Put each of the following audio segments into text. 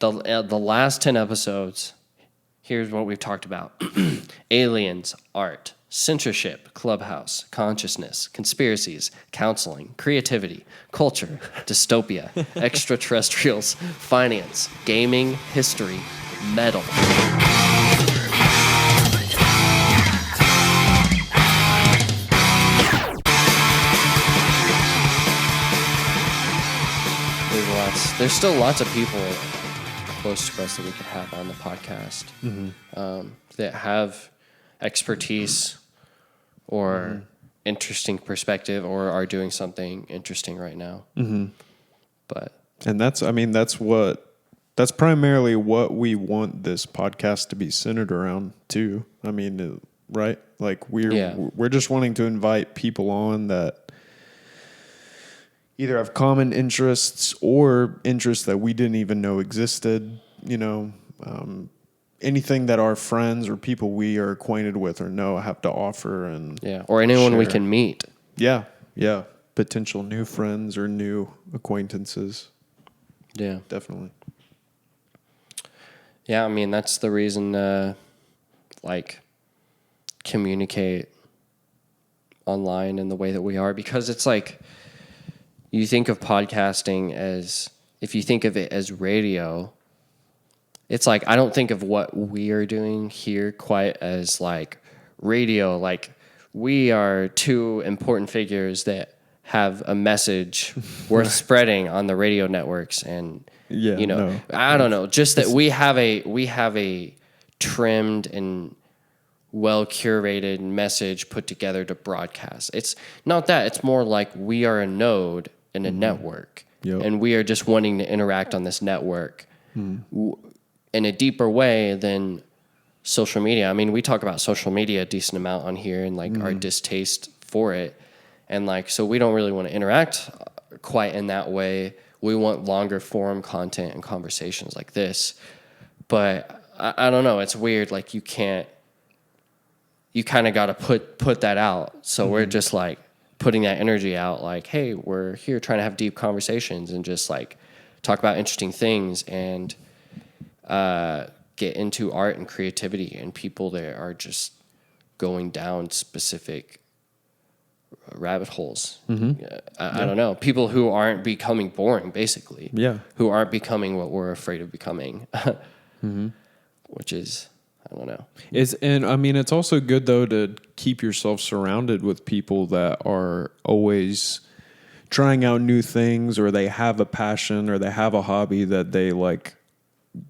the last 10 episodes, here's what we've talked about. Aliens, art, censorship, clubhouse, consciousness, conspiracies, counseling, creativity, culture, dystopia, extraterrestrials, finance, gaming, history, metal. There's still lots of people close to us that we could have on the podcast that have expertise or interesting perspective or are doing something interesting right now. But that's primarily what we want this podcast to be centered around too. I mean, right? Like we're just wanting to invite people on that either have common interests or interests that we didn't even know existed, anything that our friends or people we are acquainted with or know have to offer, and or anyone we can meet. Potential new friends or new acquaintances. Definitely. I mean, that's the reason communicate online in the way that we are, because it's like, you think of podcasting as, if you think of it as radio, it's like, I don't think of what we are doing here quite as like radio. Like, we are two important figures that have a message worth spreading on the radio networks. And, I don't know, just that we have a trimmed and well curated message put together to broadcast. It's not that, it's more like we are a node in a network, and we are just wanting to interact on this network in a deeper way than social media. I mean, we talk about social media a decent amount on here, and like our distaste for it, and like, so we don't really want to interact quite in that way. We want longer form content and conversations like this, but I don't know, it's weird. Like, you kind of got to put that out. So we're just like putting that energy out, like, hey, we're here trying to have deep conversations and just like talk about interesting things and get into art and creativity and people that are just going down specific rabbit holes. I don't know. People who aren't becoming boring, basically. Who aren't becoming what we're afraid of becoming. Which is, I don't know. It's also good though to keep yourself surrounded with people that are always trying out new things, or they have a passion, or they have a hobby that they like,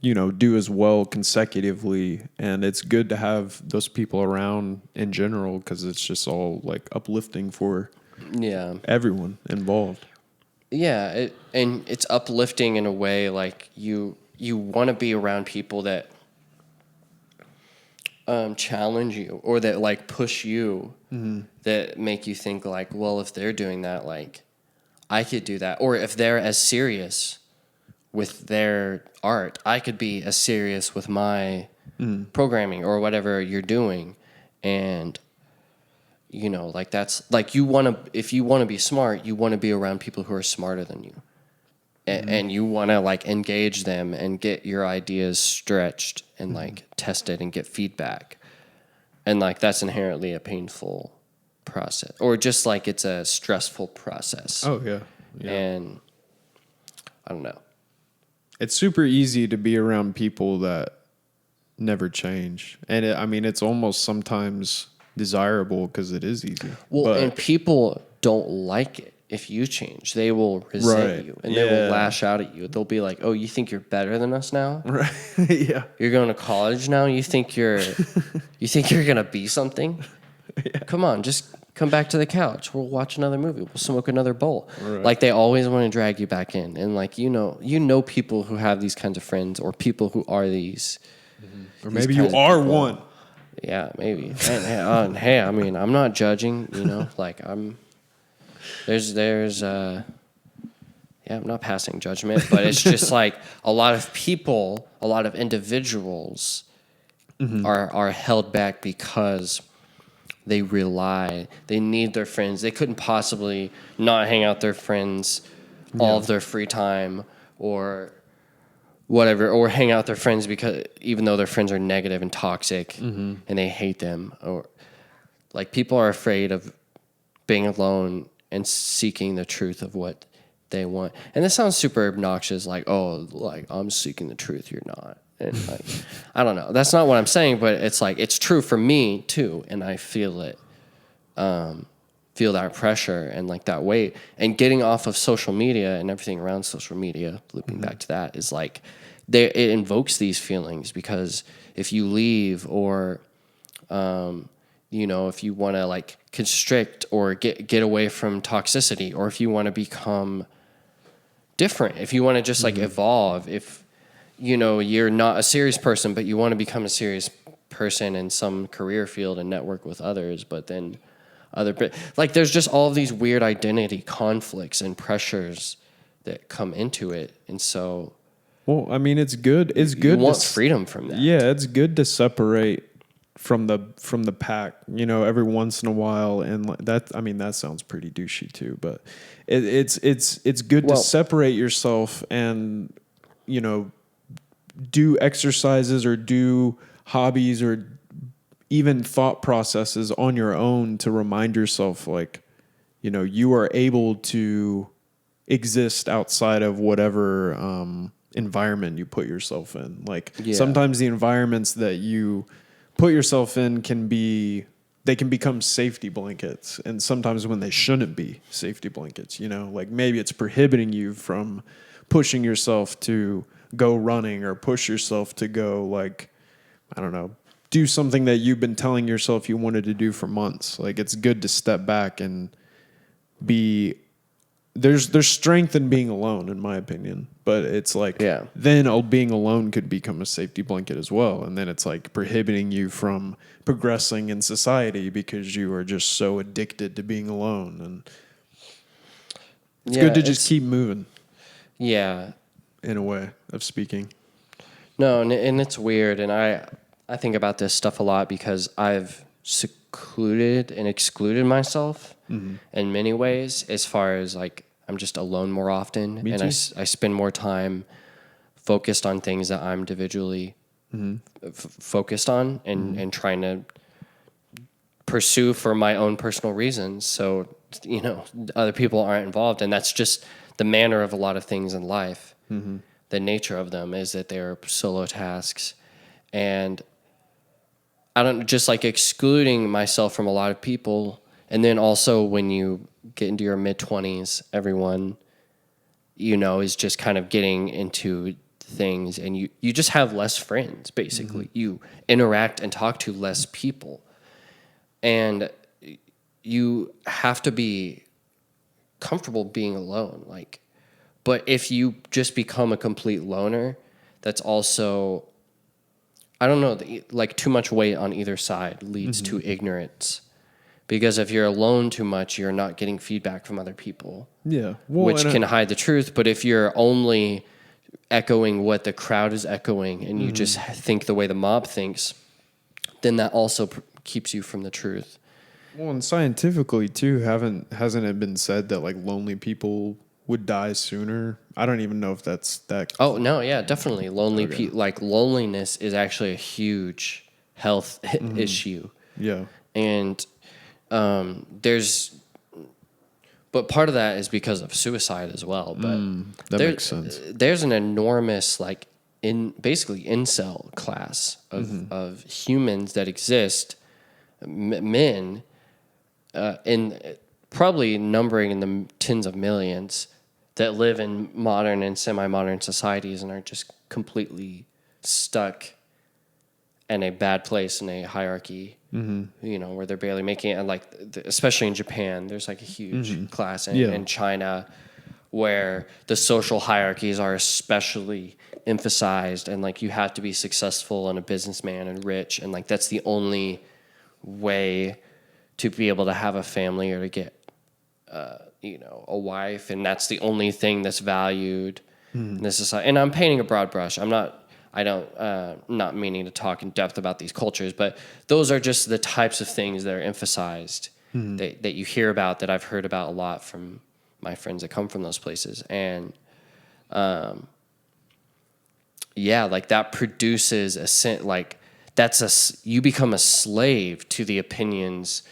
do as well consecutively. And it's good to have those people around in general, because it's just all like uplifting for everyone involved. And it's uplifting in a way, like you want to be around people that challenge you, or that like push you, that make you think like, well, if they're doing that, like I could do that. Or if they're as serious with their art, I could be as serious with my programming or whatever you're doing. And like, that's like, if you want to be smart, you want to be around people who are smarter than you. And you want to like engage them and get your ideas stretched and like tested and get feedback. And like, that's inherently a painful process, or just like it's a stressful process. And I don't know. It's super easy to be around people that never change. And it's almost sometimes desirable because it is easy. Well, and people don't like it. If you change, they will resent you, and they will lash out at you. They'll be like, "Oh, you think you're better than us now? Right? You're going to college now. You think you're gonna be something? Come on, just come back to the couch. We'll watch another movie. We'll smoke another bowl." Right. Like, they always want to drag you back in, and like people who have these kinds of friends, or people who are these, or maybe you are people. One. Yeah, maybe. And hey, I mean, I'm not judging. Like I'm. I'm not passing judgment, but it's just like a lot of people, a lot of individuals are held back because they need their friends. They couldn't possibly not hang out with their friends all of their free time, or whatever, or hang out with their friends because even though their friends are negative and toxic and they hate them, or like people are afraid of being alone and seeking the truth of what they want. And this sounds super obnoxious, like, oh, like I'm seeking the truth, you're not. And like, I don't know. That's not what I'm saying, but it's like, it's true for me too. And I feel it, feel that pressure and like that weight, and getting off of social media and everything around social media, looping back to that, is like, it invokes these feelings, because if you leave, or, you know, if you want to like constrict or get away from toxicity, or if you want to become different, if you want to just like evolve, if, you know, you're not a serious person, but you want to become a serious person in some career field and network with others, but then like there's just all of these weird identity conflicts and pressures that come into it. And so, well, I mean, it's good. It's good. You want freedom from that. Yeah, it's good to separate from the pack, you know, every once in a while, and that, I mean, that sounds pretty douchey too, but it's good to separate yourself and, you know, do exercises or do hobbies or even thought processes on your own to remind yourself, like, you know, you are able to exist outside of whatever environment you put yourself in. Like sometimes the environments that you put yourself in they can become safety blankets, and sometimes when they shouldn't be safety blankets, you know, like maybe it's prohibiting you from pushing yourself to go running, or push yourself to go, like, I don't know, do something that you've been telling yourself you wanted to do for months. Like, it's good to step back and there's strength in being alone, in my opinion, but it's like, then being alone could become a safety blanket as well. And then it's like prohibiting you from progressing in society because you are just so addicted to being alone. And it's good to just keep moving. Yeah. In a way of speaking. No, and it's weird. And I think about this stuff a lot because I've secluded and excluded myself in many ways, as far as like I'm just alone more often. Me and too. I spend more time focused on things that I'm individually focused on and trying to pursue for my own personal reasons. So, you know, other people aren't involved. And that's just the manner of a lot of things in life. The nature of them is that they're solo tasks. And I don't, just like excluding myself from a lot of people. And then also when you get into your mid-20s, everyone, you know, is just kind of getting into things, and you just have less friends, basically. You interact and talk to less people. And you have to be comfortable being alone. Like, but if you just become a complete loner, that's also, I don't know, like too much weight on either side leads to ignorance. Because if you're alone too much, you're not getting feedback from other people. Yeah. Which can hide the truth. But if you're only echoing what the crowd is echoing, and you just think the way the mob thinks, then that also keeps you from the truth. Well, and scientifically too, hasn't it been said that like lonely people would die sooner? I don't even know if that's that. Oh no, yeah, definitely. Like loneliness is actually a huge health issue. Yeah. And but part of that is because of suicide as well. But that makes sense. There's an enormous basically incel class of humans that exist, men, in probably numbering in the tens of millions, that live in modern and semi-modern societies and are just completely stuck in a bad place in a hierarchy, you know, where they're barely making it. And like, especially in Japan, there's like a huge class in China where the social hierarchies are especially emphasized, and like you have to be successful and a businessman and rich, and like that's the only way to be able to have a family or to get you know, a wife, and that's the only thing that's valued in this society. And I'm painting a broad brush. Not meaning to talk in depth about these cultures, but those are just the types of things that are emphasized that you hear about, that I've heard about a lot from my friends that come from those places. And yeah, like that produces you become a slave to the opinions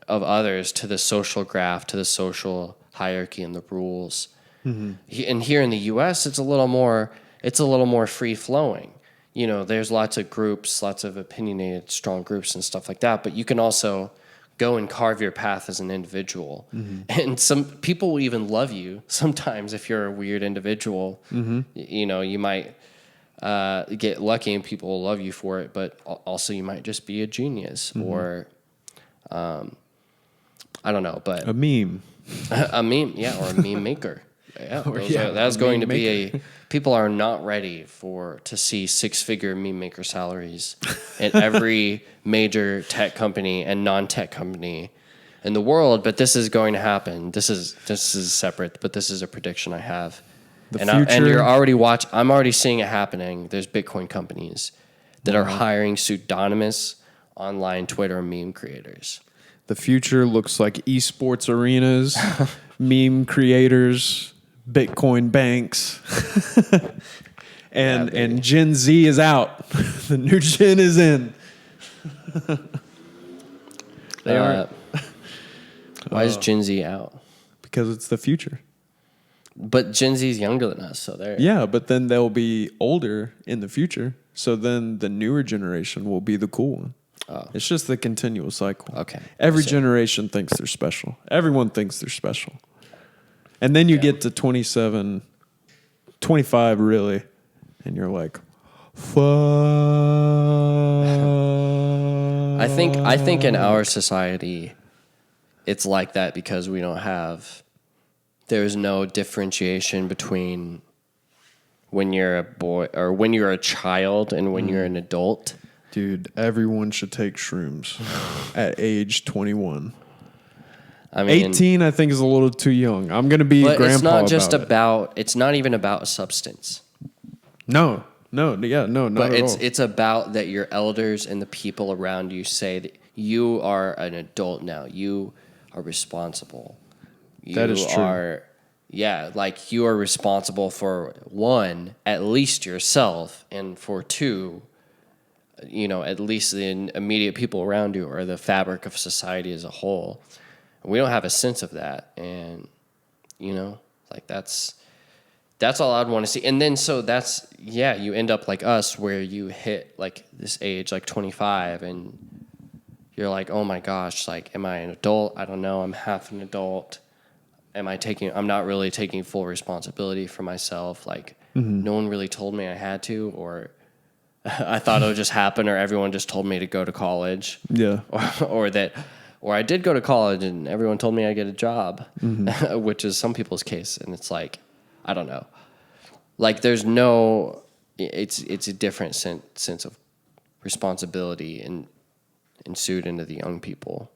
of others, to the social graph, to the social hierarchy and the rules. And here in the U.S., it's a little more free flowing. There's lots of groups, lots of opinionated, strong groups and stuff like that. But you can also go and carve your path as an individual. And some people will even love you sometimes if you're a weird individual. You might get lucky and people will love you for it, but also you might just be a genius or I don't know, but A meme. a meme, yeah, or a meme maker. Yeah, that's going to be people are not ready to see 6-figure meme maker salaries in every major tech company and non-tech company in the world, but this is going to happen. This is separate, but this is a prediction I have. And you're already I'm already seeing it happening. There's Bitcoin companies that are hiring pseudonymous online Twitter meme creators. The future looks like esports arenas, meme creators, Bitcoin banks, and Gen Z is out. The new gen is in. They are. Why is Gen Z out? Because it's the future. But Gen Z is younger than us, so they're... Yeah, but then they'll be older in the future. So then the newer generation will be the cool one. Oh. It's just the continual cycle. Okay. Every generation thinks they're special. Everyone thinks they're special. And then you get to 27, 25 really, and you're like, fuck. I think in our society, it's like that because we don't have... There's no differentiation between when you're a boy or when you're a child and when you're an adult. Dude, everyone should take shrooms at age 21. I mean, 18, I think, is a little too young. I'm going to be grandpa it's not just about it's not even about substance. No, not at all. It's about that your elders and the people around you say that you are an adult now. You are responsible. That is true. Like you are responsible for one, at least yourself, and for two, at least the immediate people around you or the fabric of society as a whole. We don't have a sense of that, and that's all I'd want to see. And then you end up like us, where you hit like this age, like 25, and you're like, oh my gosh, like, am I an adult? I don't know. I'm half an adult. I'm not really taking full responsibility for myself. Like, no one really told me I had to, or I thought it would just happen, or everyone just told me to go to college. Yeah. Or I did go to college and everyone told me I'd get a job, which is some people's case. And it's like, I don't know. Like, it's a different sense of responsibility ensued into the young people.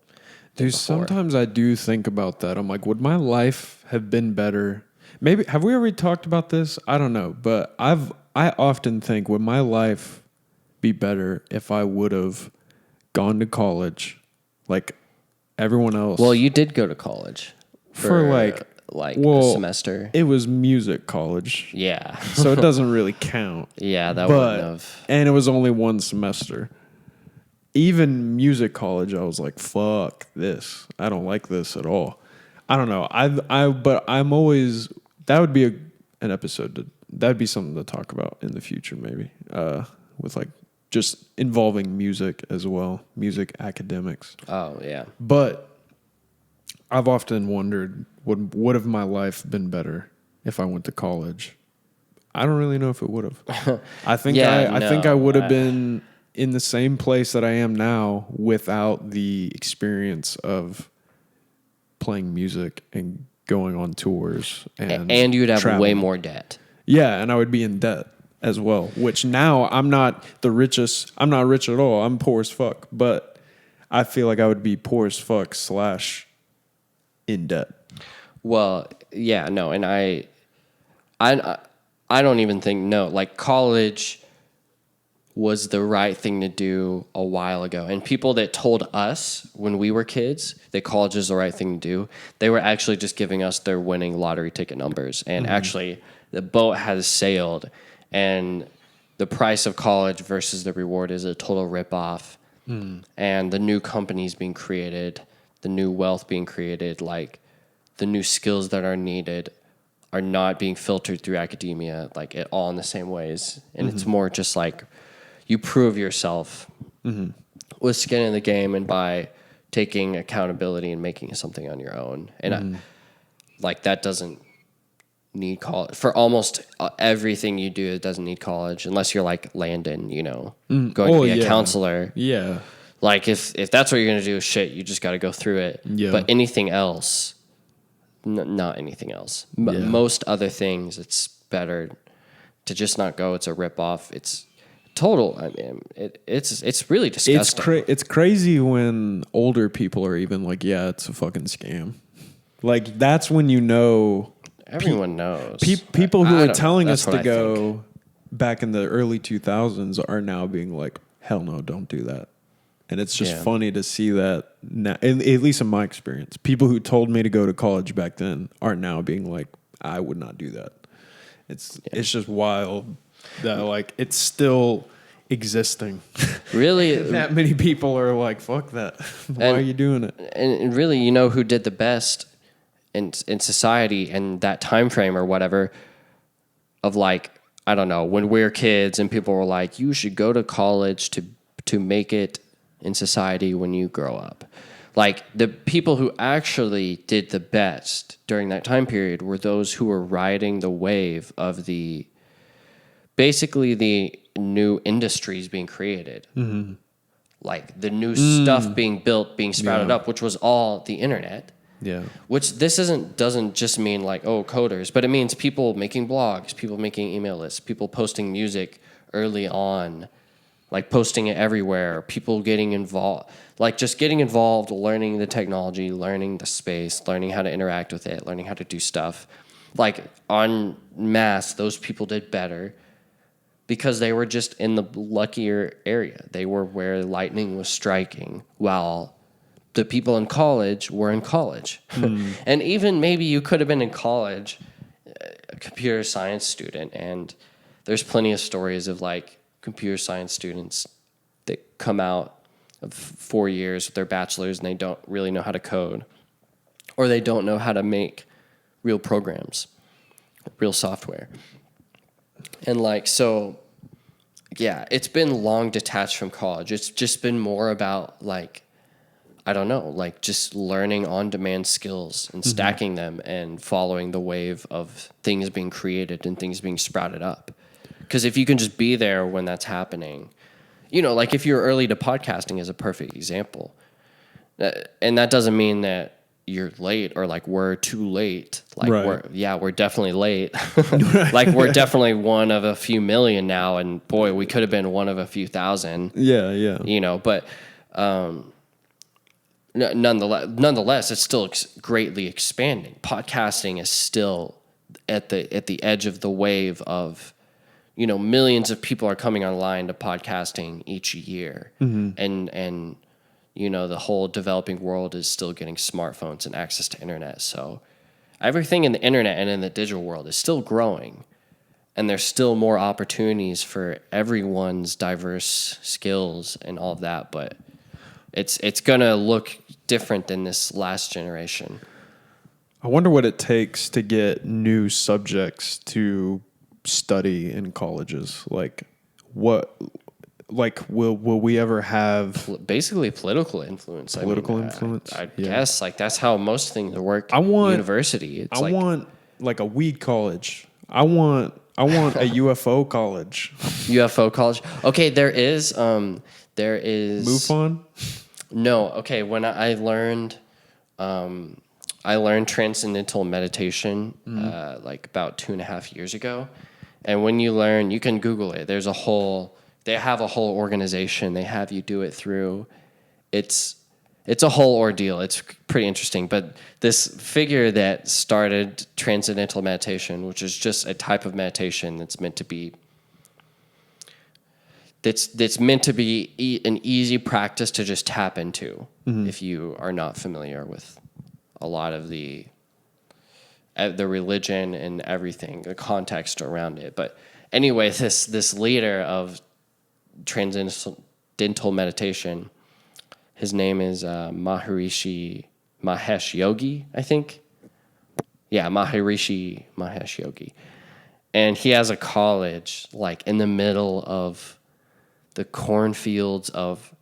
Dude, sometimes I do think about that. I'm like, would my life have been better? Maybe, have we already talked about this? I don't know. But I often think, would my life be better if I would have gone to college like everyone else? Well, you did go to college for like a semester. It was music college. Yeah. So it doesn't really count. Yeah, that wouldn't have. And it was only one semester. Even music college, I was like, fuck this. I don't like this at all. I don't know. But I'm always, that would be an episode. That'd be something to talk about in the future, maybe. With like just involving music as well, music academics. Oh, yeah. But I've often wondered, would have my life been better if I went to college? I don't really know if it would have. I think I would have been in the same place that I am now without the experience of playing music and going on tours and you'd have traveling. Way more debt. Yeah, and I would be in debt as well, which now I'm not the richest. I'm not rich at all. I'm poor as fuck, but I feel like I would be poor as fuck / in debt. Well, yeah, no, and I don't even think, like college was the right thing to do a while ago. And people that told us when we were kids that college is the right thing to do, they were actually just giving us their winning lottery ticket numbers. And actually, the boat has sailed, and the price of college versus the reward is a total ripoff. And the new companies being created, the new wealth being created, like the new skills that are needed are not being filtered through academia, like it all in the same ways. And it's more just like you prove yourself with skin in the game and by taking accountability and making something on your own. And like that doesn't need college for almost everything you do. It doesn't need college unless you're like Landon, going to be a counselor. Yeah. Like if that's what you're going to do, shit, you just got to go through it. Yeah. But anything else, not anything else. Most other things, it's better to just not go. It's a ripoff. It's total. I mean, it's really disgusting. It's crazy when older people are even like, yeah, it's a fucking scam. Like that's when you know. Everyone knows. People who are telling us to go back in the early 2000s are now being like, hell no, don't do that. And it's just funny to see that now, at least in my experience. People who told me to go to college back then are now being like, I would not do that. It's just wild that like it's still existing. Really? That many people are like, fuck that. Why are you doing it? And really, who did the best in society and that time frame or whatever of like, I don't know, when we're kids and people were like, you should go to college to make it in society when you grow up. Like the people who actually did the best during that time period were those who were riding the wave of basically the new industries being created. Like the new stuff being built, being sprouted up, which was all the internet. Yeah. Which this doesn't just mean like, oh, coders, but it means people making blogs, people making email lists, people posting music early on, like posting it everywhere, people getting involved, like just getting involved, learning the technology, learning the space, learning how to interact with it, learning how to do stuff. Like en masse, those people did better because they were just in the luckier area. They were where lightning was striking while the people in college were in college. And even maybe you could have been in college, a computer science student, and there's plenty of stories of like computer science students that come out of 4 years with their bachelor's and they don't really know how to code, or they don't know how to make real programs, real software. And like, so yeah, it's been long detached from college. It's just been more about like, I don't know, like just learning on-demand skills and stacking them and following the wave of things being created and things being sprouted up. Because if you can just be there when that's happening, like if you're early to podcasting is a perfect example. And that doesn't mean that you're late or like we're too late. Like we're definitely late. Like we're definitely one of a few million now. And boy, we could have been one of a few thousand. Yeah. But nonetheless, it's still greatly expanding. Podcasting is still at the edge of the wave of, millions of people are coming online to podcasting each year, and the whole developing world is still getting smartphones and access to internet. So everything in the internet and in the digital world is still growing, and there's still more opportunities for everyone's diverse skills and all of that, but it's gonna look different than this last generation. I wonder what it takes to get new subjects to study in colleges. Like what, like will we ever have basically political influence? Influence? I guess like that's how most things work. University. I want like a weed college. I want a UFO college. UFO college. Okay, there is MUFON? No, okay. When I learned Transcendental Meditation like about 2.5 years ago, and when you learn, you can Google it. They have a whole organization. They have you do it through. It's a whole ordeal. It's pretty interesting. But this figure that started Transcendental Meditation, which is just a type of meditation that's meant to be an easy practice to just tap into if you are not familiar with a lot of the religion and everything, the context around it. But anyway, this leader of Transcendental Meditation, his name is Mahesh Yogi, I think. Yeah, Mahesh Yogi. And he has a college like in the middle of the cornfields of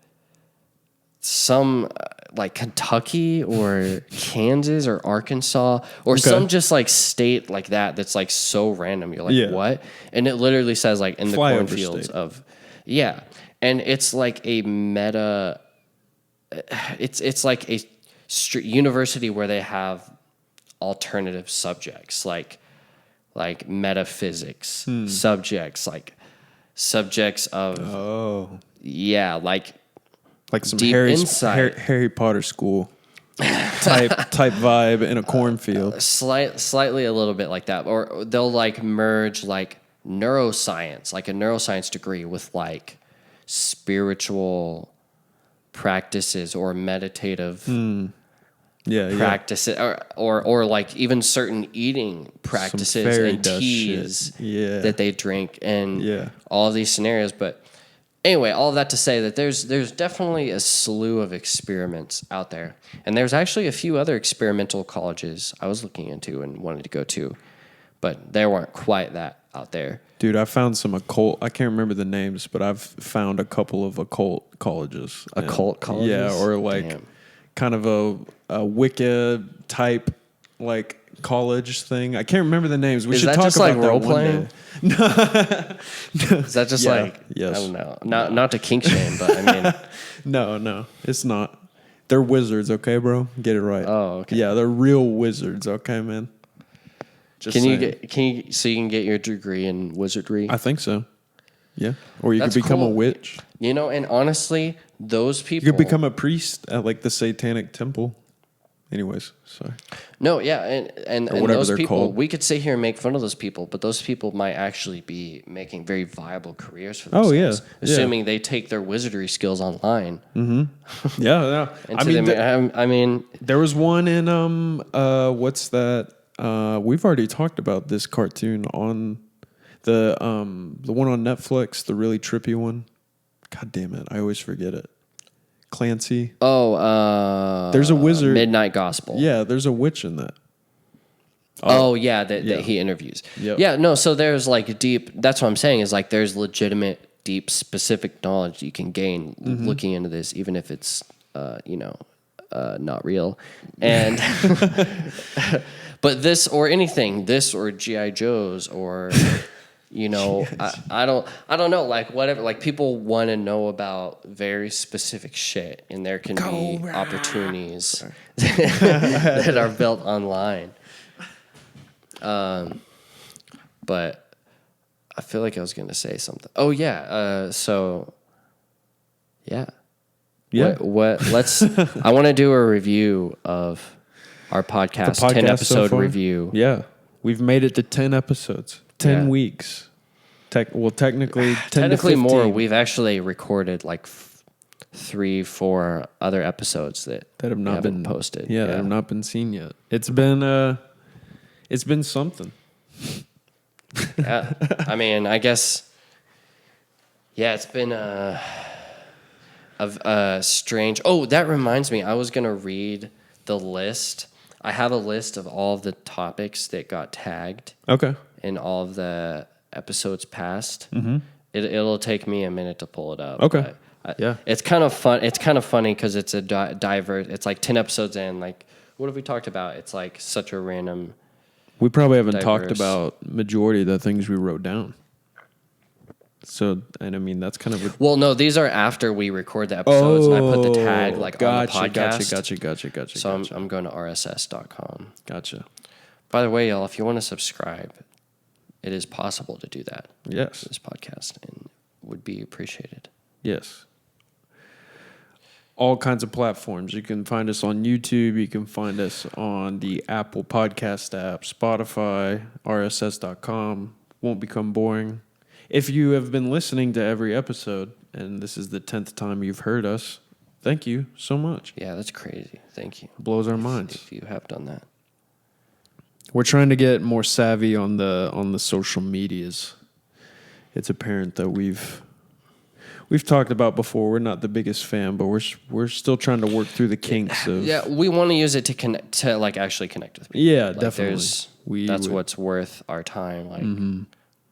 some like Kentucky or Kansas or Arkansas or some just like state like that's like so random. You're like, what? And it literally says like in the cornfields of, and it's like a meta. It's like a university where they have alternative subjects like metaphysics subjects, like subjects of like some deep insight. Harry Potter school type vibe in a cornfield. Slightly a little bit like that, or they'll like merge like neuroscience, like a neuroscience degree with like spiritual practices or meditative practices, or like even certain eating practices and teas that they drink, and all of these scenarios. But anyway, all of that to say that there's definitely a slew of experiments out there, and there's actually a few other experimental colleges I was looking into and wanted to go to, but there weren't quite that out there. Dude, I found some occult. I can't remember the names, but I've found a couple of occult colleges. Occult colleges? Yeah, or like kind of a Wicca type like college thing. I can't remember the names. We should talk about that role playing. Is that just like yes. I don't know. Not to kink shame, but I mean No, it's not. They're wizards, okay, bro? Get it right. Oh, okay. Yeah, they're real wizards, okay, man. So you can get your degree in wizardry? I think so. Yeah. Or you could become a witch. You know, and honestly, those people... You could become a priest at like the Satanic Temple. Anyways, sorry. No, yeah, and those people, called. we could sit here and make fun of those people, but those people might actually be making very viable careers for themselves. Oh, yeah. Assuming they take their wizardry skills online. Mm-hmm. Yeah. I mean... There was one in, what's that? We've already talked about this cartoon on the one on Netflix, the really trippy one. God damn it, I always forget it. Clancy. Oh, there's a wizard. Midnight Gospel. Yeah, there's a witch in that. That he interviews. Yep. Yeah, no, so there's like deep, that's what I'm saying is like there's legitimate, deep, specific knowledge you can gain looking into this, even if it's, not real. And, but this or G.I. Joe's or... I don't know, like whatever, like people want to know about very specific shit, and there can be opportunities that are built online. But I feel like I was going to say something. Oh yeah. Yeah. Let's, I want to do a review of our podcast, 10 episode so review. Yeah. We've made it to 10 episodes. 10 weeks. Technically 10 to 15. More. We've actually recorded like 3-4 other episodes that have not been posted. Yeah, that have not been seen yet. It's been something. Yeah. I mean, I guess. Yeah, it's been a strange. Oh, that reminds me. I was gonna read the list. I have a list of all of the topics that got tagged. Okay. In all of the episodes past. Mm-hmm. It'll take me a minute to pull it up. Okay. Yeah. It's kind of fun. It's kind of funny because it's a diverse. It's like 10 episodes in. Like, what have we talked about? It's like such a random. We probably haven't talked about majority of the things we wrote down. So, and I mean, that's kind of... Well, no, these are after we record the episodes, and I put the tag like on the podcast. Gotcha. So I'm going to rss.com. Gotcha. By the way, y'all, if you want to subscribe, it is possible to do that. Yes. To this podcast, and would be appreciated. Yes. All kinds of platforms. You can find us on YouTube. You can find us on the Apple Podcast app, Spotify, rss.com. Won't become boring. If you have been listening to every episode, and this is the 10th time you've heard us, thank you so much. Yeah, that's crazy. Thank you. Blows our minds. If you have done that. We're trying to get more savvy on the social medias. it's apparent that we've talked about before. We're not the biggest fan, but we're still trying to work through the kinks of. Yeah, we want to use it to connect, to like actually connect with people. Yeah, like definitely. That's what's worth our time. Like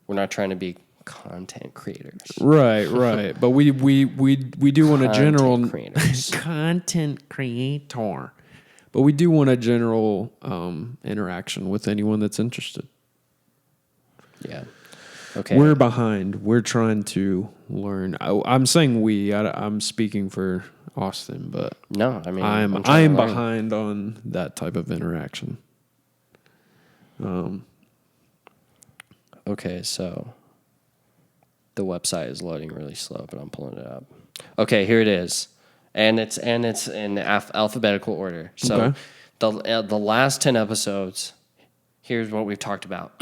we're not trying to be content creators. Right. But we do want a general creators. content creator. But we do want a general interaction with anyone that's interested. Yeah. Okay. We're behind. We're trying to learn. I'm saying we. I'm speaking for Austin, but no, I mean I am behind on that type of interaction. Okay, so the website is loading really slow, but I'm pulling it up. Okay, here it is, and it's in alphabetical order. So the last 10 episodes. Here's what we've talked about: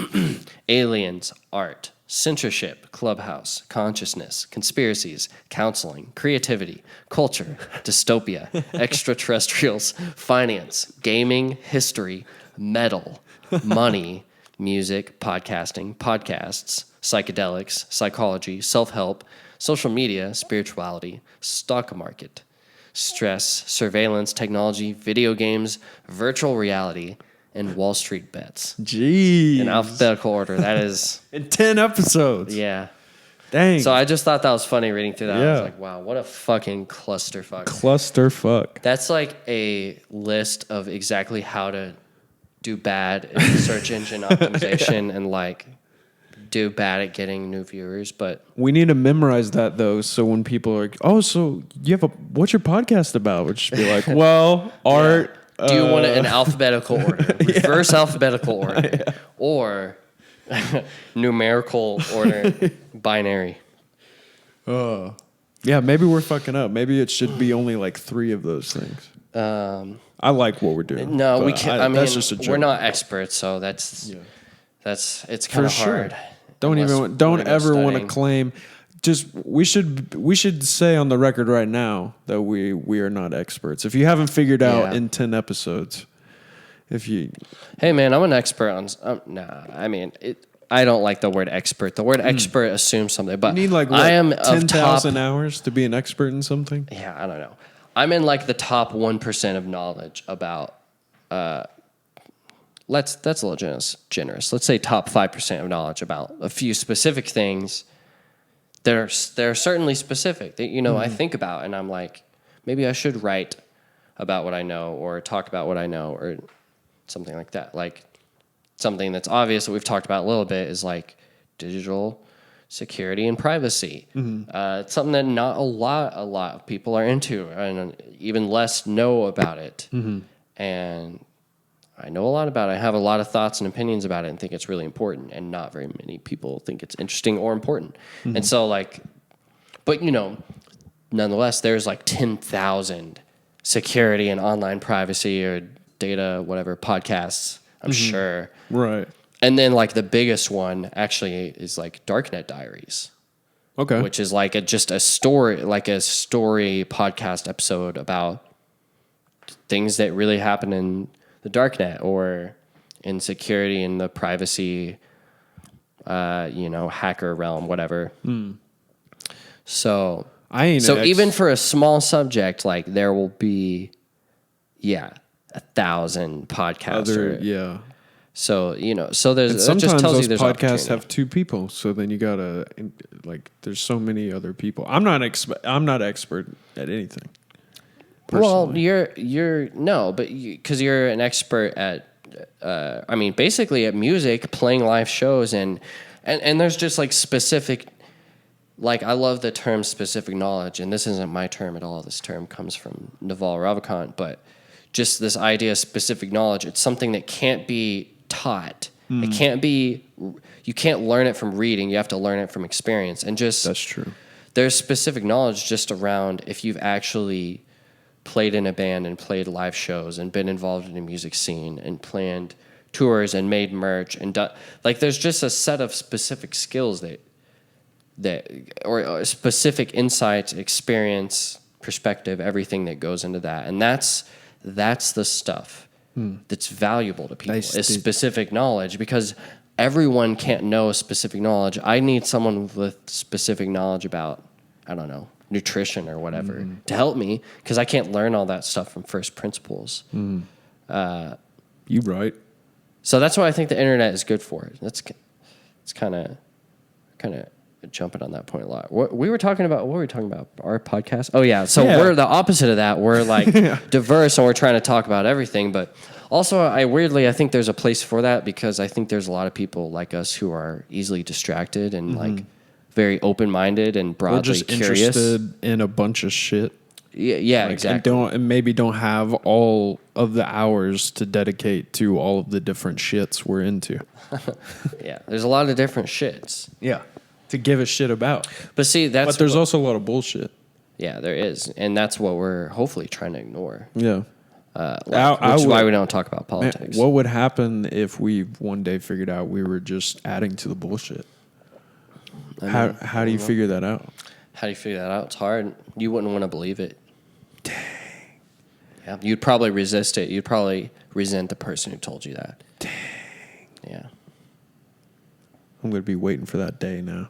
aliens, art, censorship, clubhouse, consciousness, conspiracies, counseling, creativity, culture, dystopia, extraterrestrials, finance, gaming, history, metal, money, music, podcasting, podcasts, psychedelics, psychology, self-help, social media, spirituality, stock market, stress, surveillance, technology, video games, virtual reality, and Wall Street bets. Jeez. In alphabetical order. That is... in 10 episodes. Yeah. Dang. So I just thought that was funny reading through that. Yeah. I was like, wow, what a fucking clusterfuck. Clusterfuck. That's like a list of exactly how to do bad in search engine optimization and like do bad at getting new viewers. But we need to memorize that though, so when people are like, "Oh, so you have what's your podcast about?" Which should be like, "Well, art." Do you want it in alphabetical order, reverse alphabetical order, or numerical order, binary? Yeah, maybe we're fucking up. Maybe it should be only like 3 of those things. I like what we're doing. No, we can't. I mean, that's just a joke. we're not experts, so it's kind of hard. Don't ever want to studying. claim. Just we should say on the record right now that we are not experts. If you haven't figured out in 10 episodes, hey man, I'm an expert on. I mean I don't like the word expert. The word expert assumes something, but you need like what, I am 10,000 hours to be an expert in something. Yeah, I don't know. I'm in like the top 1% of knowledge about. That's a little generous. Let's say top 5% of knowledge about a few specific things. They're certainly specific that I think about, and I'm like, maybe I should write about what I know or talk about what I know or something like that. Like something that's obvious that we've talked about a little bit is like digital security and privacy. It's something that not a lot of people are into, and even less know about it. And I know a lot about it. I have a lot of thoughts and opinions about it and think it's really important, and not very many people think it's interesting or important. And so but nonetheless, there's like 10,000 security and online privacy or data, whatever, podcasts, I'm sure. Right. And then like the biggest one actually is like Net Diaries. Okay. Which is like a story podcast episode about things that really happen in the darknet or in security and the privacy, hacker realm, whatever. So even for a small subject, like there will be, 1,000 podcasts. So there's and sometimes it just tells those you there's podcasts have 2 people, so then you gotta there's so many other people. I'm not expert at anything. Personally. Well, because you're an expert at, basically at music, playing live shows, and there's just like specific, like I love the term specific knowledge, and this isn't my term at all. This term comes from Naval Ravikant, but just this idea of specific knowledge, it's something that can't be taught. It can't be, you can't learn it from reading. You have to learn it from experience, and just that's true. There's specific knowledge just around if you've actually played in a band and played live shows and been involved in a music scene and planned tours and made merch and done, like there's just a set of specific skills or specific insights, experience, perspective, everything that goes into that. And that's the stuff that's valuable to people, is specific knowledge, because everyone can't know specific knowledge. I need someone with specific knowledge about, I don't know, nutrition or whatever to help me, because I can't learn all that stuff from first principles. You right. So that's why I think the internet is good for it. It's kind of jumping on that point a lot. What were we talking about? Our podcast? Oh yeah. So we're the opposite of that. We're like diverse and we're trying to talk about everything, but also I think there's a place for that, because I think there's a lot of people like us who are easily distracted and like very open-minded and broadly We're just curious. interested in a bunch of shit. Yeah, Like, exactly. And maybe don't have all of the hours to dedicate to all of the different shits we're into. Yeah, there's a lot of different shits. Yeah. To give a shit about. But see, But there's also a lot of bullshit. Yeah, there is. And that's what we're hopefully trying to ignore. Yeah. Which is why we don't talk about politics. Man, what would happen if we one day figured out we were just adding to the bullshit? How do you figure that out? How do you figure that out? It's hard. You wouldn't want to believe it. Dang. Yeah, you'd probably resist it. You'd probably resent the person who told you that. Dang. Yeah. I'm going to be waiting for that day now.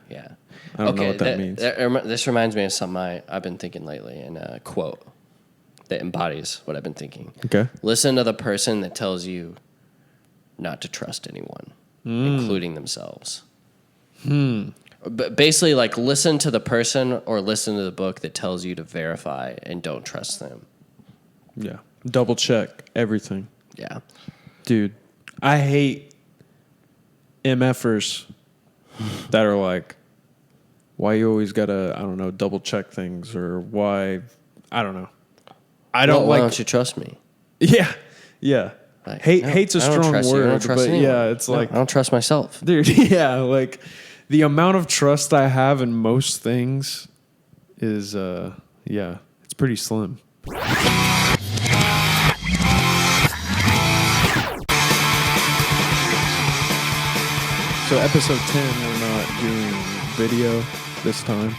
Yeah. I don't know what that means. This reminds me of something I've been thinking lately, and a quote that embodies what I've been thinking. Okay. Listen to the person that tells you not to trust anyone, including themselves. But basically, like, listen to the person or listen to the book that tells you to verify and don't trust them. Yeah. Double check everything. Yeah. Dude, I hate MFers that are like, why you always gotta, I don't know, double check things, or why, I don't know. Why don't you trust me? Yeah. Yeah. Like, Hate's a strong word, but anyone. yeah, it's like, I don't trust myself. dude, yeah, like the amount of trust I have in most things is, it's pretty slim. So episode 10, we're not doing video this time.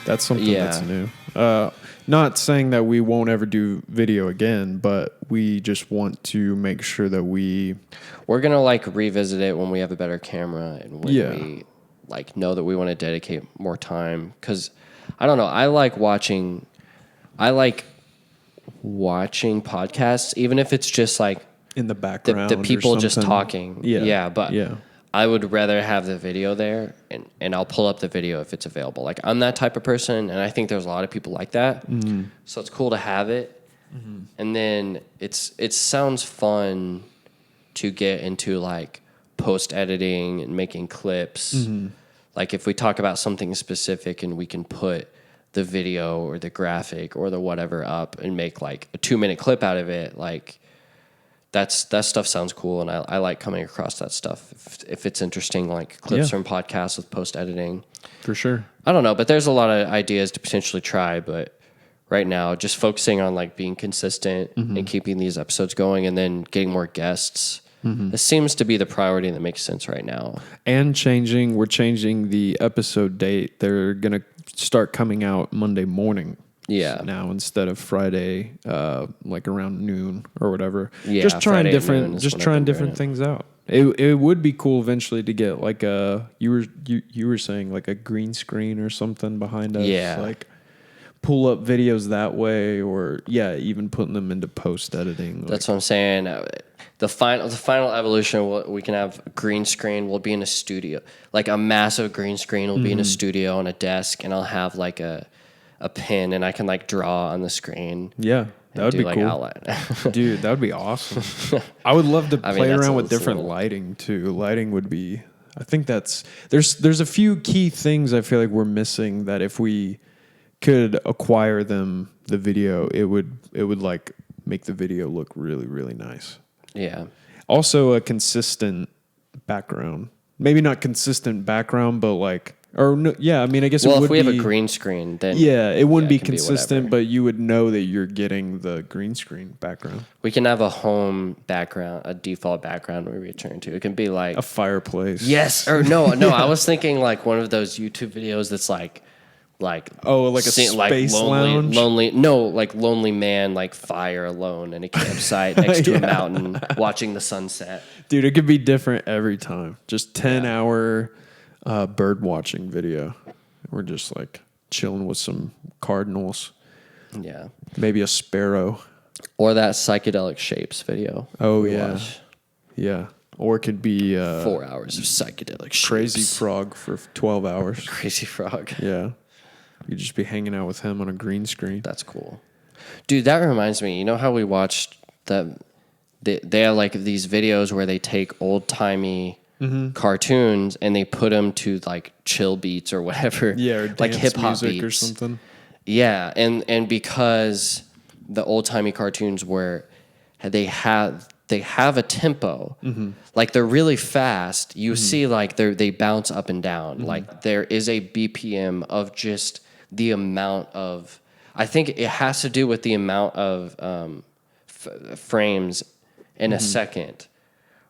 That's something that's new. Not saying that we won't ever do video again, but we just want to make sure that we're gonna like revisit it when we have a better camera and when we like know that we want to dedicate more time. Because I don't know, I like watching podcasts, even if it's just like in the background, the people or just talking. But I would rather have the video there, and I'll pull up the video if it's available. Like, I'm that type of person, and I think there's a lot of people like that. So it's cool to have it. And then it sounds fun to get into like post editing and making clips. Like, if we talk about something specific and we can put the video or the graphic or the whatever up and make like a 2-minute clip out of it, like that stuff sounds cool, and I like coming across that stuff if it's interesting, like clips from podcasts with post editing. For sure. I don't know, but there's a lot of ideas to potentially try, but right now just focusing on like being consistent and keeping these episodes going, and then getting more guests. This seems to be the priority that makes sense right now. And we're changing the episode date. They're going to start coming out Monday morning. Yeah. Now instead of Friday, like around noon or whatever. Yeah. Just trying Friday different things out. It would be cool eventually to get like you were saying like a green screen or something behind us. Yeah. Like pull up videos that way, or even putting them into post editing. That's what I'm saying. The final evolution, we can have a green screen. We'll be in a studio, like a massive green screen. We'll be in a studio on a desk, and I'll have like a pen, and I can like draw on the screen. Yeah, that would be like cool. Outline. Dude, that would be awesome. I would love to play around with different little lighting too. Lighting would be, I think there's a few key things I feel like we're missing that if we could acquire them, the video, it would like make the video look really, really nice. Yeah. Also a consistent background. Maybe not consistent background, but like, or no, I mean, I guess it would be. Well, if we have a green screen, then it wouldn't be consistent, but you would know that you're getting the green screen background. We can have a home background, a default background we return to. It can be like a fireplace. Yes, or no. I was thinking like one of those YouTube videos that's like a space lounge? Lonely man, like fire alone in a campsite next to a mountain watching the sunset. Dude, it could be different every time. Just 10-hour bird watching video. We're just like chilling with some cardinals. Yeah. Maybe a sparrow. Or that psychedelic shapes video. Oh, yeah. Yeah. Or it could be 4 hours of psychedelic shapes. Crazy Frog for 12 hours. Crazy Frog. Yeah. You'd just be hanging out with him on a green screen. That's cool. Dude, that reminds me. You know how we watched they have like these videos where they take old-timey cartoons and they put them to like chill beats or whatever. Yeah, or like dance hip-hop music beats. or something. Yeah, and because the old-timey cartoons where they have a tempo, like they're really fast. You see like they bounce up and down. Like there is a BPM of just the amount of, I think it has to do with the amount of frames in a second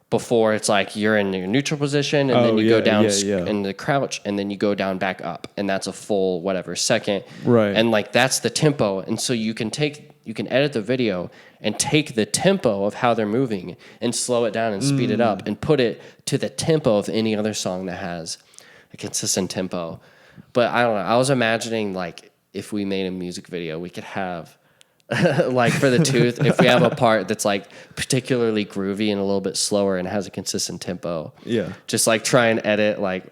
before it's like you're in your neutral position and then you go down in the crouch and then you go down back up and that's a full whatever second. Right. And like that's the tempo. And so you can edit the video and take the tempo of how they're moving and slow it down and speed it up and put it to the tempo of any other song that has a consistent tempo. But I don't know. I was imagining like if we made a music video, we could have like for the tooth, if we have a part that's like particularly groovy and a little bit slower and has a consistent tempo. Yeah. Just like try and edit like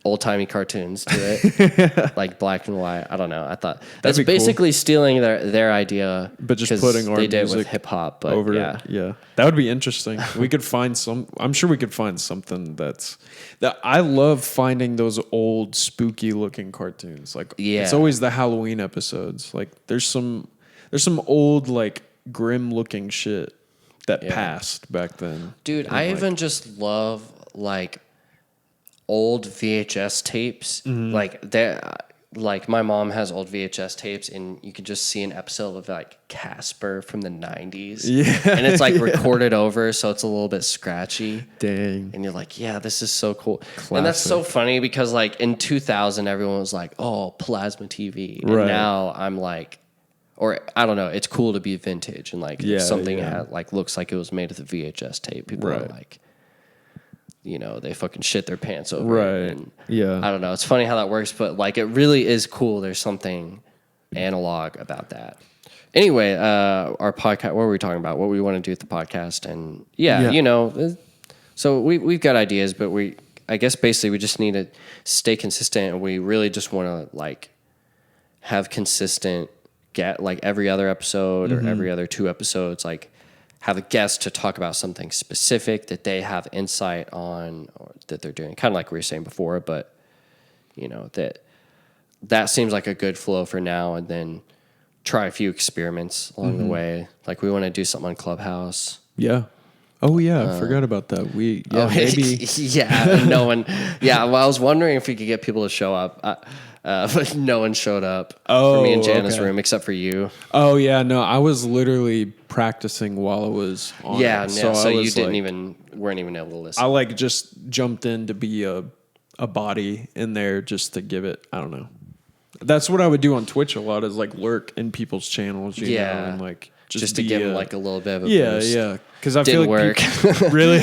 old-timey cartoons to it, like black and white. I don't know. I thought that's be basically cool. stealing their idea, but just putting our they did music with hip hop. But over yeah, it. Yeah, that would be interesting. We could find some. I'm sure we could find something that I love finding those old spooky looking cartoons. Like it's always the Halloween episodes. Like there's some old like grim looking shit that passed back then. Dude, I even just love like old VHS tapes. Like my mom has old VHS tapes and you can just see an episode of like Casper from the 90s. Yeah. And it's like recorded over, so it's a little bit scratchy. Dang. And you're like, yeah, this is so cool. Classic. And that's so funny because like in 2000, everyone was like, oh, plasma TV. And right. now I'm like, or I don't know, it's cool to be vintage and like if something like looks like it was made with a VHS tape. People are like, you know, they fucking shit their pants over it. And I don't know. It's funny how that works, but like it really is cool. There's something analog about that. Anyway, our podcast, what were we talking about? What we want to do with the podcast. And you know, so we've got ideas, but I guess basically we just need to stay consistent and we really just want to like have consistent like every other episode or every other 2 episodes, like have a guest to talk about something specific that they have insight on or that they're doing, kind of like we were saying before, but you know, that seems like a good flow for now, and then try a few experiments along the way. Like we want to do something on Clubhouse. Yeah. Oh yeah, I forgot about that. Maybe no one. Yeah, well, I was wondering if we could get people to show up, but no one showed up for me in Jana's room except for you. Oh yeah, no, I was literally practicing while I was on. Yeah, it. so you weren't even able to listen. I like just jumped in to be a body in there just to give it. I don't know. That's what I would do on Twitch a lot, is like lurk in people's channels. You know, and like just to give them like a little bit of a boost. Yeah. Because I feel like work. Really?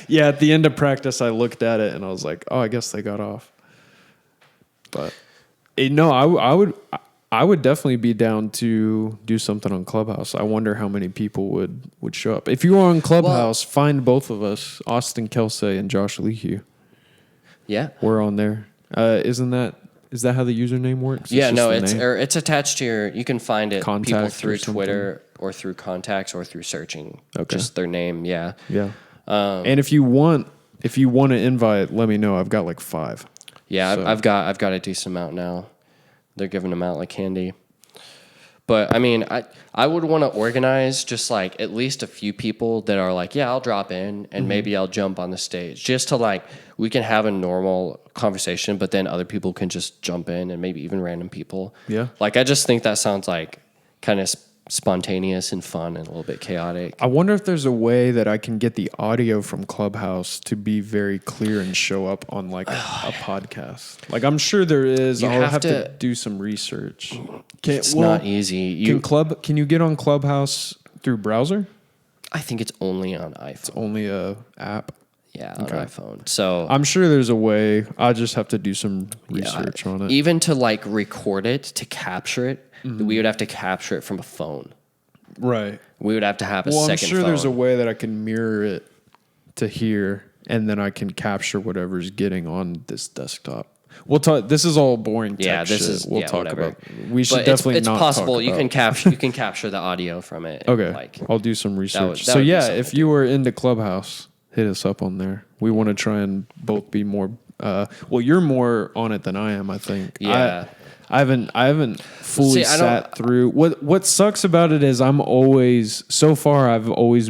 Yeah. At the end of practice, I looked at it and I was like, oh, I guess they got off. But no, I would definitely be down to do something on Clubhouse. I wonder how many people would show up. If you are on Clubhouse, find both of us, Austin Kelsey and Josh Leahy. Yeah, we're on there. Is that how the username works? Yeah, no, it's attached to you can find it people through Twitter or through contacts or through searching just their name. Yeah. Yeah. And if you want to invite, let me know. I've got like 5. Yeah, so. I've got a decent amount now. They're giving them out like candy. But I mean, I would want to organize just like at least a few people that are like, yeah, I'll drop in and maybe I'll jump on the stage, just to like we can have a normal conversation, but then other people can just jump in and maybe even random people. Yeah. Like I just think that sounds like kind of spontaneous and fun and a little bit chaotic. I wonder if there's a way that I can get the audio from Clubhouse to be very clear and show up on like a podcast. Like I'm sure there is. I'll have to do some research. It's not easy. Can you get on Clubhouse through browser? I think it's only on iPhone. It's only a app. Yeah, on iPhone. So I'm sure there's a way. I just have to do some research on it. Even to like record it, to capture it, we would have to capture it from a phone. Right. We would have to have a second phone. I'm sure there's a way that I can mirror it to here, and then I can capture whatever's getting on this desktop. We'll talk. This is all boring tech shit. We'll talk whatever. about. We should definitely it's not possible. talk You about. You can capture the audio from it. Okay, I'll do some research. that would be something If you were into Clubhouse, hit us up on there. We want to try and both be more. Well, you're more on it than I am, I think. Yeah. I haven't fully sat through. What sucks about it is I've always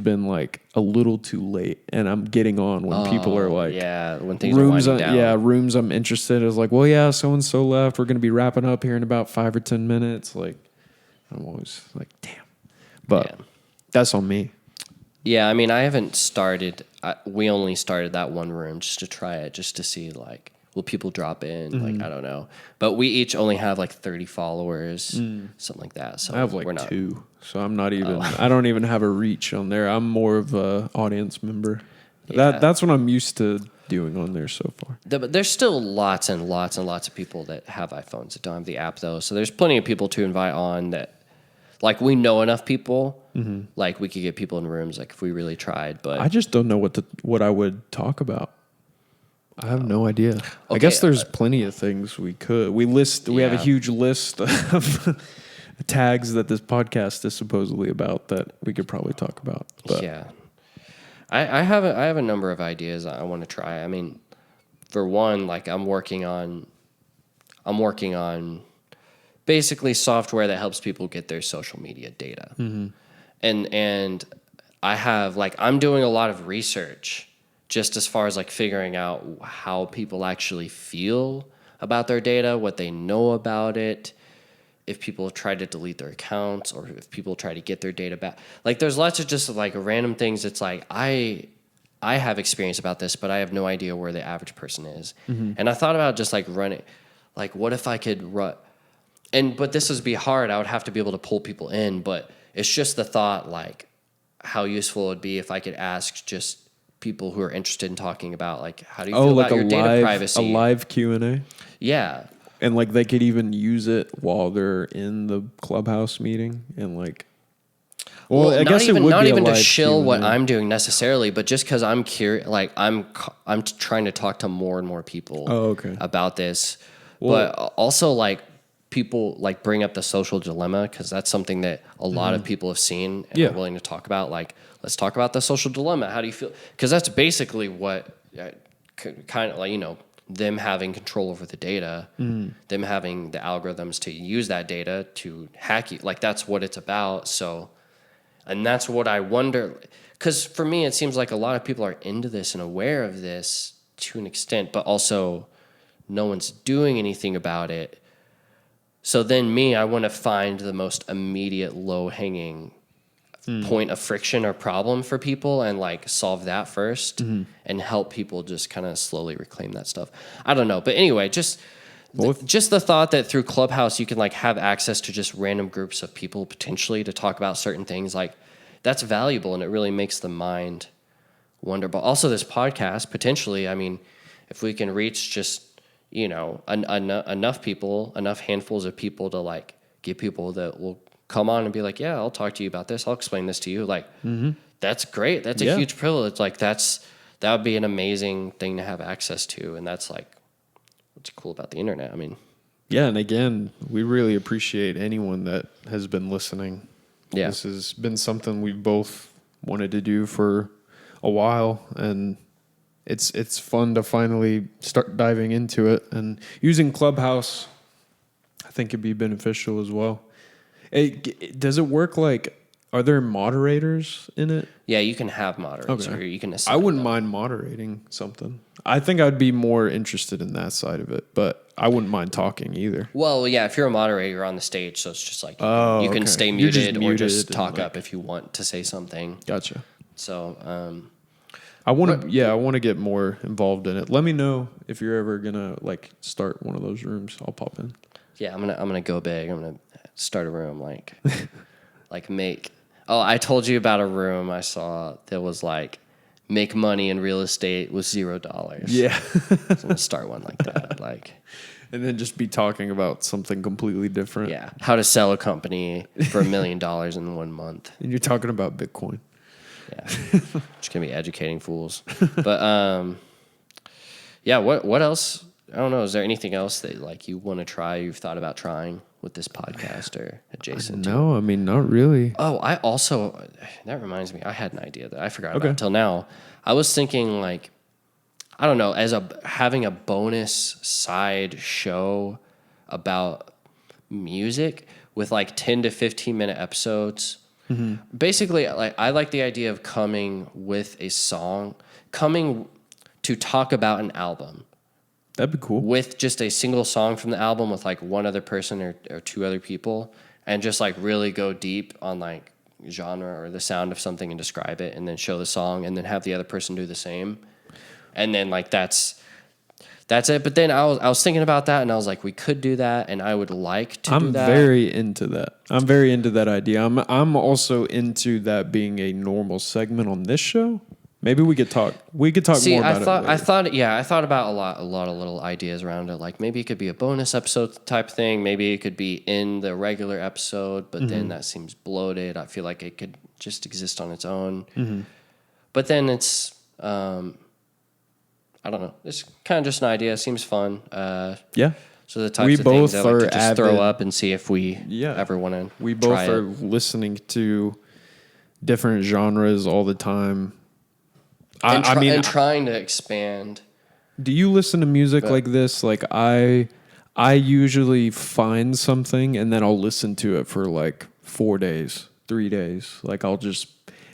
been like a little too late, and I'm getting on when people are like, when things are winding down. Rooms I'm interested in. It's like, well, yeah, so and so left. We're gonna be wrapping up here in about 5 or 10 minutes. Like, I'm always like, damn. But that's on me. Yeah, I mean, I haven't started. We only started that one room just to try it, just to see like, will people drop in? Like, I don't know. But we each only have like 30 followers, something like that. So I have like 2, so I'm not even. I don't even have a reach on there. I'm more of a audience member. Yeah. That's what I'm used to doing on there so far. But there's still lots and lots and lots of people that have iPhones that don't have the app though. So there's plenty of people to invite on that. Like, we know enough people, like, we could get people in rooms, like, if we really tried, but... I just don't know what I would talk about. I have no idea. Okay, I guess there's plenty of things we could. We have a huge list of tags that this podcast is supposedly about that we could probably talk about. But. Yeah. I have a number of ideas I want to try. I mean, for one, like, I'm working on basically software that helps people get their social media data. And I have, like, I'm doing a lot of research just as far as like figuring out how people actually feel about their data, what they know about it, if people try to delete their accounts or if people try to get their data back. Like, there's lots of just like random things. It's like, I have experience about this, but I have no idea where the average person is. And I thought about just like running, like, what if I could run, but this would be hard. I would have to be able to pull people in, but it's just the thought, like, how useful it would be if I could ask just people who are interested in talking about, like, how do you feel about your data privacy? A live Q&A? Yeah. And, like, they could even use it while they're in the Clubhouse meeting and, like... Well, I guess not even to shill what I'm doing necessarily, but just because I'm curious, like, I'm trying to talk to more and more people about this. But also, like, people like bring up the social dilemma because that's something that a lot of people have seen and are willing to talk about. Like, let's talk about the social dilemma. How do you feel? Because that's basically what kind of like, you know, them having control over the data, them having the algorithms to use that data to hack you. Like, that's what it's about. So, and that's what I wonder, because for me, it seems like a lot of people are into this and aware of this to an extent, but also no one's doing anything about it. So then I want to find the most immediate low-hanging point of friction or problem for people and like solve that first and help people just kind of slowly reclaim that stuff. I don't know. But anyway, just the thought that through Clubhouse you can like have access to just random groups of people potentially to talk about certain things, like, that's valuable and it really makes the mind wonder. But also this podcast, potentially, I mean, if we can reach just, you know, enough people, enough handfuls of people to like get people that will come on and be like, yeah, I'll talk to you about this. I'll explain this to you. Like, that's great. That's a huge privilege. Like, that would be an amazing thing to have access to. And that's like, what's cool about the internet. I mean, yeah. And again, we really appreciate anyone that has been listening. Yeah. This has been something we both wanted to do for a while, and it's fun to finally start diving into it, and using Clubhouse, I think it'd be beneficial as well. Does it work like, are there moderators in it? Yeah, you can have moderators, or you can assign I wouldn't mind moderating something. I think I'd be more interested in that side of it, but I wouldn't mind talking either. Well, yeah, if you're a moderator, you're on the stage, so it's just like you can stay muted or just talk up if you want to say something. Gotcha. So, I want to get more involved in it. Let me know if you're ever gonna like start one of those rooms. I'll pop in. Yeah, I'm gonna go big. I'm gonna start a room like make. Oh, I told you about a room I saw that was like make money in real estate with $0. Yeah. I'm gonna start one like that. Like, And then just be talking about something completely different. yeah, how to sell a company for $1 million in 1 month. And you're talking about Bitcoin. Yeah, just gonna be educating fools. But yeah. What else? I don't know. Is there anything else that like you want to try? You've thought about trying with this podcast or adjacent to it? No, I mean, not really. Oh, I also, that reminds me, I had an idea that I forgot Okay. about till now. I was thinking like, I don't know, having a bonus side show about music with like 10 to 15 minute episodes. Mm-hmm. Basically, like I like the idea of coming with a song, coming to talk about an album. That'd be cool. With just a single song from the album with like one other person or two other people, and just like really go deep on like genre or the sound of something and describe it, and then show the song, and then have the other person do the same, and then like that's it. But then I was thinking about that, and I was like, we could do that, and I would like to do that. I'm very into that. I'm very into that idea. I'm also into that being a normal segment on this show. Maybe we could talk. We could talk more about it later. I thought about a lot of little ideas around it. Like maybe it could be a bonus episode type thing. Maybe it could be in the regular episode, but then that seems bloated. I feel like it could just exist on its own. Mm-hmm. But then it's, I don't know. It's kind of just an idea. It seems fun. Yeah. So the types of things I like to just throw avid- up and see if we ever want to. We both are listening to different genres all the time. And trying to expand. Do you listen to music like this? Like I usually find something and then I'll listen to it for like 4 days, 3 days. Like I'll just,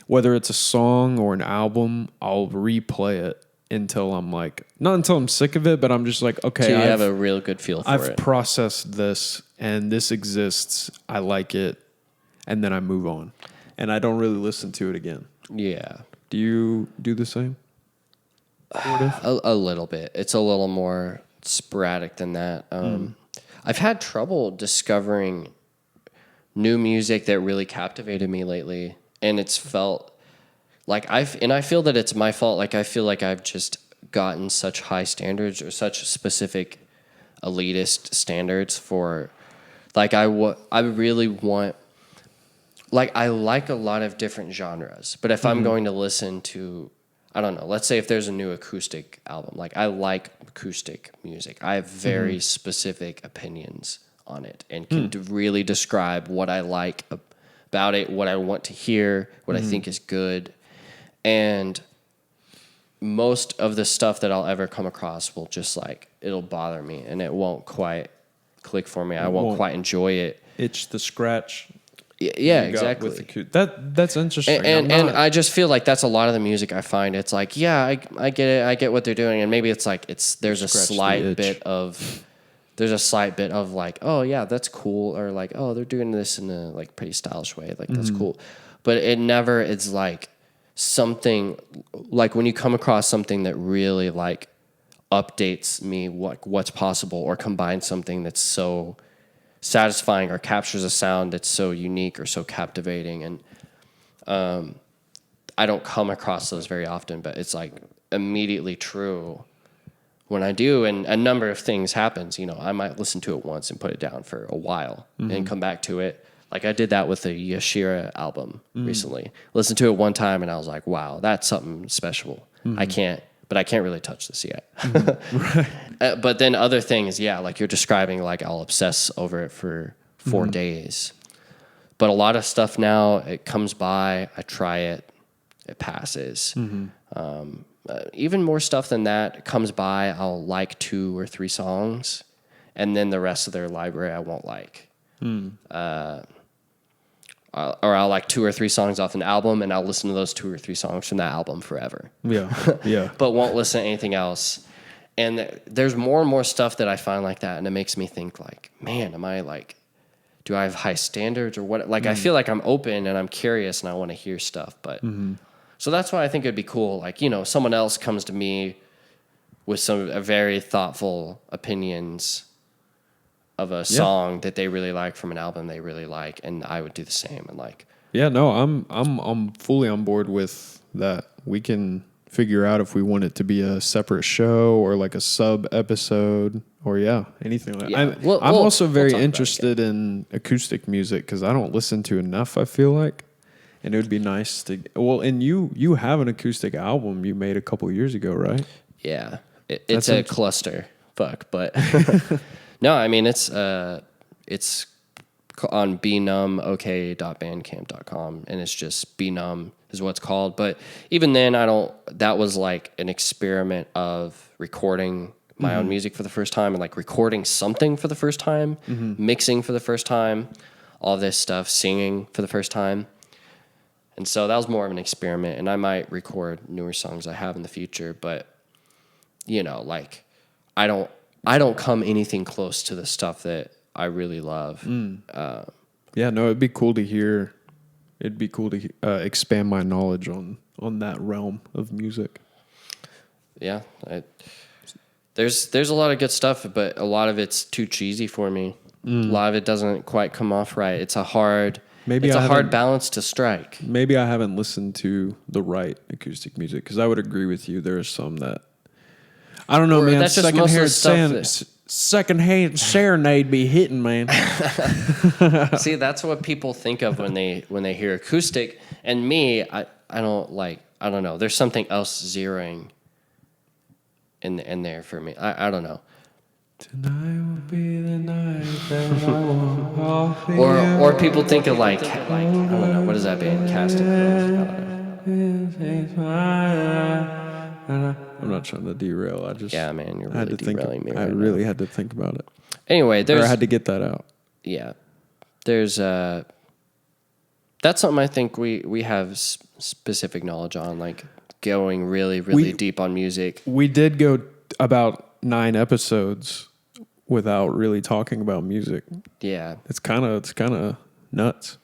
whether it's a song or an album, I'll replay it until I'm like, not until I'm sick of it, but I'm just like, okay, So you have a real good feel for it. I've processed this and this exists. I like it. And then I move on. And I don't really listen to it again. Yeah. Do you do the same? A little bit. It's a little more sporadic than that. I've had trouble discovering new music that really captivated me lately, and it's felt like I feel that it's my fault. Like I feel like I've just gotten such high standards or such specific elitist standards for, like I really want. Like, I like a lot of different genres, but if I'm going to listen to, I don't know, let's say if there's a new acoustic album, like, I like acoustic music. I have very specific opinions on it and can really describe what I like about it, what I want to hear, what I think is good. And most of the stuff that I'll ever come across will just, like, it'll bother me, and it won't quite click for me. I won't quite enjoy it. Itch the scratch. Yeah, exactly. That's interesting. And I just feel like that's a lot of the music I find. It's like, yeah, I get it. I get what they're doing. And maybe it's like, there's a slight bit of like, oh yeah, that's cool. Or like, oh, they're doing this in a like pretty stylish way. Like that's cool. But it never, it's like something like when you come across something that really like updates me what's possible or combines something that's so satisfying or captures a sound that's so unique or so captivating, and I don't come across those very often, but it's like immediately true when I do, and a number of things happens. You know, I might listen to it once and put it down for a while and come back to it. Like I did that with the Yashira album recently. Listened to it one time and I was like, wow, that's something special. I can't really touch this yet. Right. But then other things, yeah, like you're describing, like I'll obsess over it for 4 days. But a lot of stuff now, it comes by, I try it, it passes. Even more stuff than that comes by, I'll like 2 or 3 songs, and then the rest of their library I won't like. Or I'll like 2 or 3 songs off an album, and I'll listen to those 2 or 3 songs from that album forever. Yeah. But won't listen to anything else. And there's more and more stuff that I find like that, and it makes me think like, man, do I have high standards or what? Like I feel like I'm open and I'm curious and I want to hear stuff. But so that's why I think it'd be cool. Like, you know, someone else comes to me with some very thoughtful opinions of a song that they really like from an album they really like, and I would do the same, and like Yeah, no, I'm fully on board with that. We can figure out if we want it to be a separate show or like a sub episode or anything like that. Yeah. I'm also very talk about it, interested in acoustic music because I don't listen to enough, I feel like. And it would be nice to and you have an acoustic album you made a couple years ago, right? Yeah. It's a cluster. Fuck, but no, I mean it's on benumbok.bandcamp.com, and it's just benumb is what it's called. But even then, that was like an experiment of recording my own music for the first time and like recording something for the first time, mixing for the first time, all this stuff, singing for the first time. And so that was more of an experiment, and I might record newer songs I have in the future, but like I don't come anything close to the stuff that I really love. It'd be cool to hear. It'd be cool to expand my knowledge on that realm of music. Yeah, there's a lot of good stuff, but a lot of it's too cheesy for me. A lot of it doesn't quite come off right. It's a hard balance to strike. Maybe I haven't listened to the right acoustic music because I would agree with you. There are some that I don't know, man. That's just most of the stuff secondhand serenade be hitting, man. See, that's what people think of when they hear acoustic, and me, I don't know. There's something else zeroing in there for me. I don't know. Tonight will be the night that I won't off or people think of like I don't know, what is that band? Casting I'm not trying to derail. I just man, you're really derailing me. I really had to think about it. Anyway, I had to get that out. Yeah, there's that's something I think we have specific knowledge on, like going really deep on music. We did go about 9 episodes without really talking about music. Yeah, it's kind of nuts.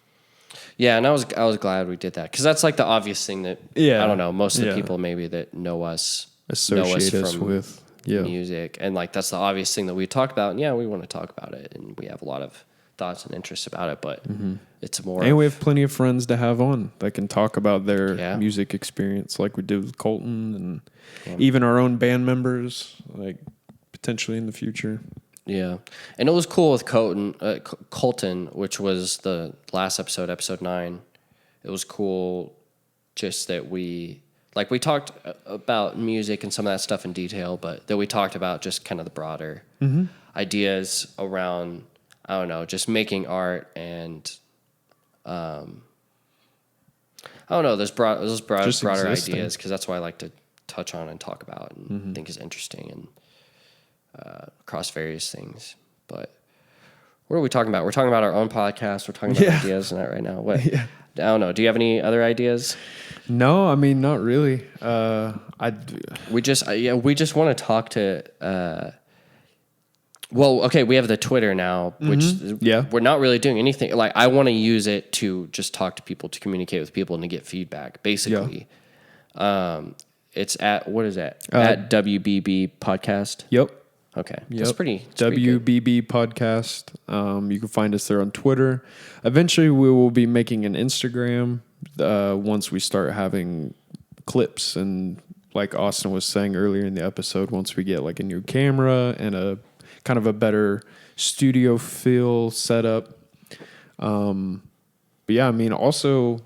Yeah, and I was glad we did that because that's like the obvious thing that I don't know, most of the people maybe that know us associate us with music, and like that's the obvious thing that we talk about. And we want to talk about it, and we have a lot of thoughts and interests about it. But it's more. And we have plenty of friends to have on that can talk about their music experience, like we did with Colton, and even our own band members, like potentially in the future. Yeah, and it was cool with Colton, which was the last episode 9. It was cool just that we talked about music and some of that stuff in detail, but that we talked about just kind of the broader ideas around, I don't know, just making art and, I don't know, those broader ideas, because that's what I like to touch on and talk about and think is interesting and across various things. But what are we talking about? We're talking about our own podcast. We're talking about ideas and that right now. What? I don't know. Do you have any other ideas? No, I mean, not really. We just want to talk to. We have the Twitter now, which we're not really doing anything. Like, I want to use it to just talk to people, to communicate with people, and to get feedback. Basically, it's at what is that? At WBB Podcast. Yep. Okay. That's pretty WBB Podcast. You can find us there on Twitter. Eventually, we will be making an Instagram once we start having clips. And like Austin was saying earlier in the episode, once we get like a new camera and a kind of a better studio feel setup. But yeah, I mean, also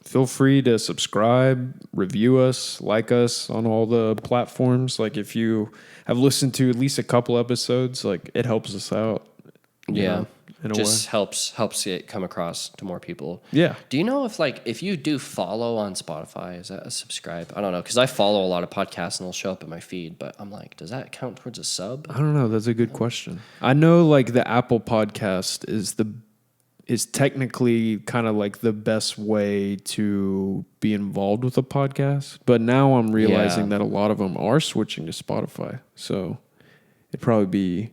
feel free to subscribe, review us, like us on all the platforms. Like if you have listened to at least a couple episodes, like it helps us out. Yeah. Just helps it come across to more people. Yeah. Do you know if you do follow on Spotify, is that a subscribe? I don't know, because I follow a lot of podcasts and they'll show up in my feed, but I'm like, does that count towards a sub? I don't know. That's a good question. I know like the Apple Podcast is technically kind of like the best way to be involved with a podcast. But now I'm realizing that a lot of them are switching to Spotify. So it'd probably be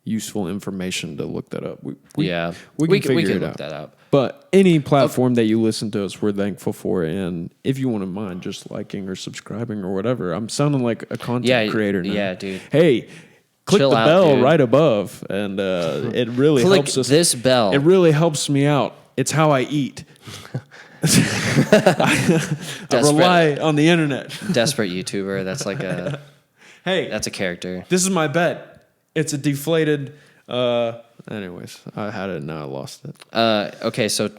useful information to look that up. We can figure it look out. That up. But any platform that you listen to us, we're thankful for. And if you wouldn't mind just liking or subscribing or whatever, I'm sounding like a content creator now. Yeah, dude. Hey, click Chill the out, bell dude. right above, and it really helps us. This bell. It really helps me out It's how I eat. I rely on the internet. Desperate YouTuber. That's like a... Hey. That's a character. This is my bet. It's a deflated... anyways, I had it and now I lost it. Okay, so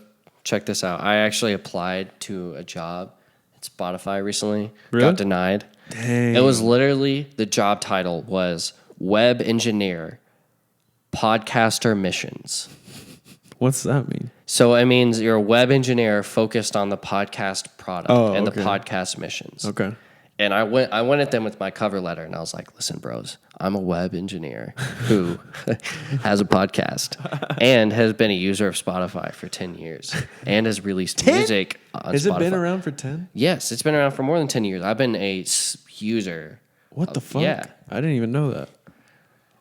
check this out. I actually applied to a job at Spotify recently. Really? Got denied. Dang. It was literally, the job title was Web Engineer, Podcaster Missions. What's that mean? So it means you're a web engineer focused on the podcast product and the podcast missions. Okay. And I went at them with my cover letter, and I was like, listen, bros, I'm a web engineer who has a podcast and has been a user of Spotify for 10 years and has released music on Has Spotify. it been around for 10? Yes, it's been around for more than 10 years. I've been a user. What the fuck? Yeah. I didn't even know that.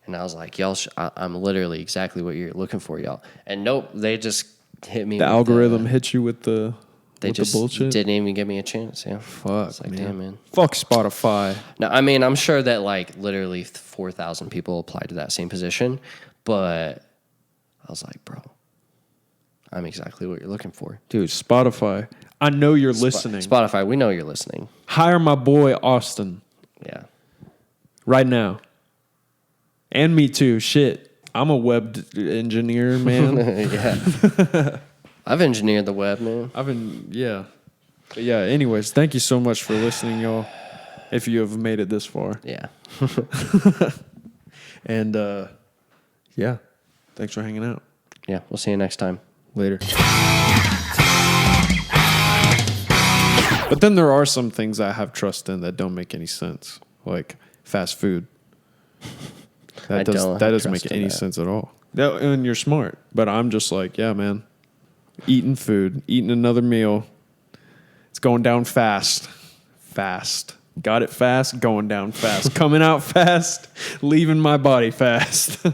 And I was like, y'all, I'm literally exactly what you're looking for, y'all. And nope, they just hit me. The algorithm hit you with the They just bullshit? didn't even give me a chance. Yeah. Fuck, It's like, man. damn, man. Fuck Spotify. Now, I mean, I'm sure that like literally 4,000 people applied to that same position, but I was like, bro, I'm exactly what you're looking for. Dude, Spotify. I know you're listening. Spotify, we know you're listening. Hire my boy Austin Yeah. right now. And me too. Shit. I'm a web engineer, man. Yeah. I've engineered the web, man. Yeah. But yeah, anyways, thank you so much for listening, y'all. If you have made it this far. Yeah. And yeah, thanks for hanging out. Yeah. We'll see you next time. Later. But then there are some things I have trust in that don't make any sense, like fast food. That doesn't make any sense at all. And you're smart, but I'm just like, yeah, man. Eating another meal. It's going down fast. Got it fast, going down fast. Coming out fast, leaving my body fast.